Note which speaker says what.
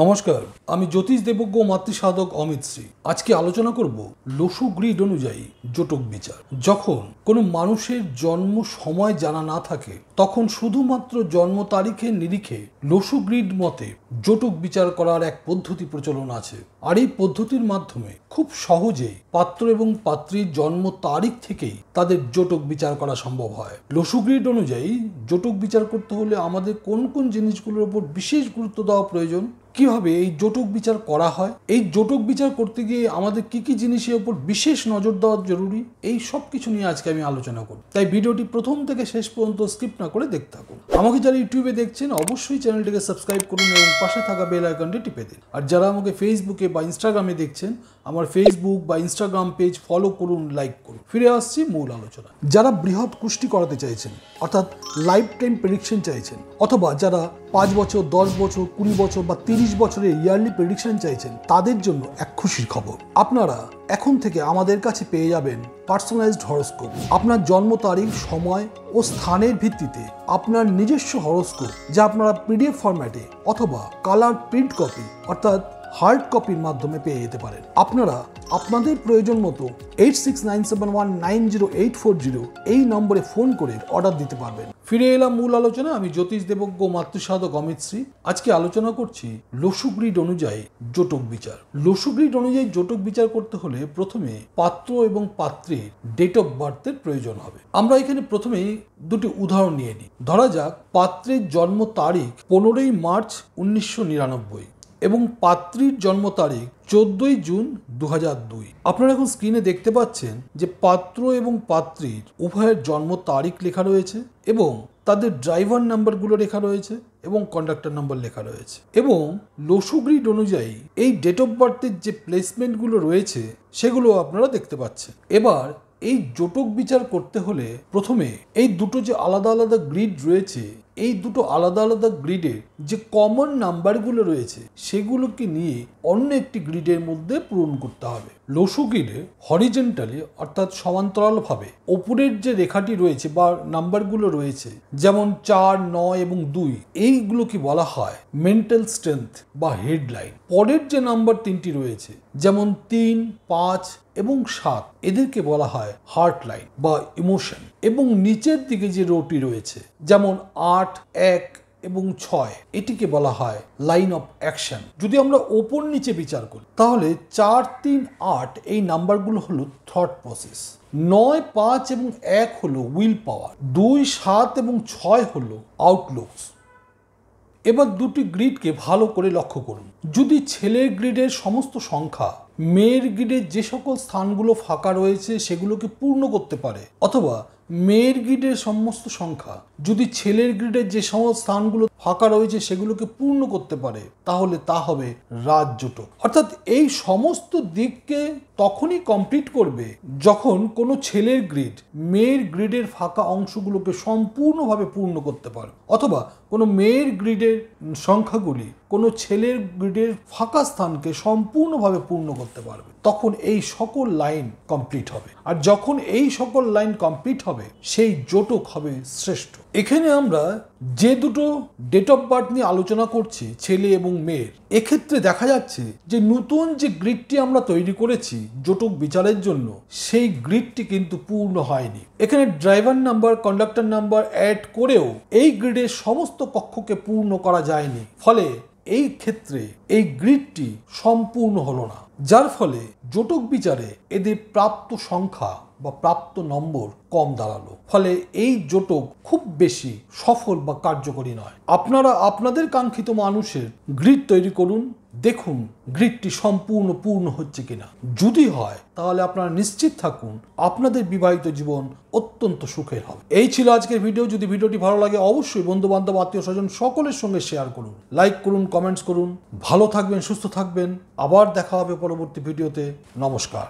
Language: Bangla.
Speaker 1: নমস্কার, আমি জ্যোতিষ দেবজ্ঞ মাতৃসাধক অমিত শ্রী। আজকে আলোচনা করব লসু গ্রিড অনুযায়ী জটক বিচার। যখন কোনো মানুষের জন্ম সময় জানা না থাকে তখন শুধুমাত্র জন্ম তারিখের নিরিখে লসু গ্রিড মতে জটক বিচার করার এক পদ্ধতি প্রচলন আছে। আর এই পদ্ধতির মাধ্যমে খুব সহজেই পাত্র এবং পাত্রীর জন্ম তারিখ থেকেই তাদের জটক বিচার করা সম্ভব হয়। লসু গ্রিড অনুযায়ী জটক বিচার করতে হলে আমাদের কোন কোন জিনিসগুলোর উপর বিশেষ গুরুত্ব দেওয়া প্রয়োজন, কিভাবে এই জটক বিচার করা হয়, এই জটক বিচার করতে গিয়ে আমাদের কি কি জিনিসের উপর বিশেষ নজর দেওয়া জরুরি, এই সব কিছু নিয়ে আজকে আমি আলোচনা করব। তাই ভিডিওটি প্রথম থেকে শেষ পর্যন্ত স্কিপ না করে দেখতে থাকুন। আমাকে যারা ইউটিউবে দেখছেন অবশ্যই চ্যানেলটিকে সাবস্ক্রাইব করুন এবং পাশে থাকা বেল আইকনটি টিপে দিন। আর যারা আমাকে ফেসবুকে বা ইনস্টাগ্রামে দেখছেন আমার ফেসবুক বা ইনস্টাগ্রাম পেজ ফলো করুন, লাইক করুন। ফিরে আসছি মূল আলোচনা। যারা বৃহৎ কুষ্টি করাতে চাইছেন অর্থাৎ লাইফ টাইম প্রেডিকশন চাইছেন, অথবা যারা 5 বছর 10 বছর 20 বছর বা 30 বছরের ইয়ারলি প্রেডিকশন চাইছেন, তাদের জন্য এক খুশির খবর। আপনারা এখন থেকে আমাদের কাছে পেয়ে যাবেন পার্সোনালাইজড হরোস্কোপ। আপনার জন্ম তারিখ, সময় ও স্থানের ভিত্তিতে আপনার নিজস্ব হরোস্কোপ, যা আপনারা পিডিএফ ফরম্যাটে অথবা কালার প্রিন্ট কপি অর্থাৎ হার্ড কপির মাধ্যমে পেয়ে যেতে পারেন। আপনারা আপনাদের প্রয়োজন মতো 8697190840 এই নম্বরে ফোন করে অর্ডার দিতে পারবেন। ফিরে এলাম মূল আলোচনা। আমি জ্যোতিষ দেবজ্ঞ মাতৃসাধক অমিত শ্রী। আজকে আলোচনা করছি লসু গ্রিড অনুযায়ী জটক বিচার। লসু গ্রিড অনুযায়ী জটক বিচার করতে হলে প্রথমে পাত্র এবং পাত্রীর ডেট অফ বার্থের প্রয়োজন হবে। আমরা এখানে প্রথমে দুটি উদাহরণ নিয়ে নিই। ধরা যাক পাত্রের জন্ম তারিখ 15ই মার্চ 1999 এবং পাত্রীর জন্ম তারিখ 14ই জুন 2002। আপনারা এখন স্ক্রিনে দেখতে পাচ্ছেন যে পাত্র এবং পাত্রীর উভয়ের জন্ম তারিখ লেখা রয়েছে এবং তাদের ড্রাইভার নাম্বারগুলো লেখা রয়েছে এবং কন্ডাক্টর নাম্বার লেখা রয়েছে। এবং লসু গ্রিড অনুযায়ী এই ডেট অফ বার্থের যে প্লেসমেন্টগুলো রয়েছে সেগুলো আপনারা দেখতে পাচ্ছেন। এবার এই জটক বিচার করতে হলে প্রথমে এই দুটো যে আলাদা আলাদা গ্রিড রয়েছে, এই দুটো আলাদা আলাদা গ্রিডের যে কমন নাম্বারগুলো রয়েছে সেগুলোকে নিয়ে অন্য একটি গ্রিডের মধ্যে পূরণ করতে হবে। লসু গ্রিডে হরিজেন্টালি অর্থাৎ সমান্তরালভাবে ওপরের যে রেখাটি রয়েছে বা নাম্বারগুলো রয়েছে, যেমন 4, 9 এবং 2, এইগুলোকে বলা হয় মেন্টাল স্ট্রেংথ বা হেডলাইন। পরের যে নাম্বার 3টি রয়েছে যেমন 3, 5 এবং 7, এদেরকে বলা হয় হার্ট লাইন বা ইমোশন। এবং নিচের দিকে যে রোটি রয়েছে যেমন 8, 1 এবং 6, এটিকে বলা হয় লাইন অফ অ্যাকশন। যদি আমরা ওপর নিচে বিচার করি তাহলে 4, 3, 8 এই নাম্বারগুলো হলো থট প্রসেস, 9, 5 এবং 1 হলো উইল পাওয়ার, 2, 7 এবং 6 হলো আউটলুকস। এবার দুটি গ্রিডকে ভালো করে লক্ষ্য করুন। যদি ছেলের গ্রিডের সমস্ত সংখ্যা মেয়ের গ্রিডের যে সকল স্থানগুলো ফাঁকা রয়েছে সেগুলোকে পূর্ণ করতে পারে, অথবা মেয়ের গ্রিডের সমস্ত সংখ্যা যদি ছেলের গ্রিডের যে সমস্ত স্থানগুলো ফাঁকা রয়েছে সেগুলোকে পূর্ণ করতে পারে, তাহলে তা হবে রাজজটক। অর্থাৎ এই সমস্ত দিককে তখনই কমপ্লিট করবে যখন কোনো ছেলের গ্রিড মেয়ের গ্রিডের ফাঁকা অংশগুলোকে সম্পূর্ণভাবে পূর্ণ করতে পারে, অথবা কোনো মেয়ের গ্রিডের সংখ্যাগুলি কোনো ছেলের গ্রিডের ফাঁকা স্থানকে সম্পূর্ণভাবে পূর্ণ করতে পারবে। তখন এই সকল লাইন কমপ্লিট হবে। আর যখন এই সকল লাইন কমপ্লিট হবে সেই জটক হবে শ্রেষ্ঠ। এখানে আমরা যে দুটো ডেট অফ বার্থ নিয়ে আলোচনা করছি ছেলে এবং মেয়ের, এক্ষেত্রে দেখা যাচ্ছে যে নতুন যে গ্রিডটি আমরা তৈরি করেছি জটক বিচারের জন্য সেই গ্রিডটি কিন্তু পূর্ণ হয়নি। এখানে driver number, conductor number add করেও এই গ্রিডের সমস্ত কক্ষকে পূর্ণ করা যায়নি। ফলে এই ক্ষেত্রে এই গ্রিডটি সম্পূর্ণ হলো না, যার ফলে জটক বিচারে এদের প্রাপ্ত সংখ্যা বা প্রাপ্ত নম্বর কম দাঁড়ালো। ফলে এই জটক খুব বেশি সফল বা কার্যকরী নয়। আপনারা আপনাদের কাঙ্ক্ষিত মানুষের গ্রিড তৈরি করুন, দেখুন গ্রিডটি সম্পূর্ণ পূর্ণ হচ্ছে কিনা। যদি হয় তাহলে আপনারা নিশ্চিত থাকুন আপনাদের বিবাহিত জীবন অত্যন্ত সুখের হবে। এই ছিল আজকের ভিডিও। যদি ভিডিওটি ভালো লাগে অবশ্যই বন্ধু বান্ধব, আত্মীয় স্বজন সকলের সঙ্গে শেয়ার করুন, লাইক করুন, কমেন্টস করুন। ভালো থাকবেন, সুস্থ থাকবেন। আবার দেখা হবে পরবর্তী ভিডিওতে। নমস্কার।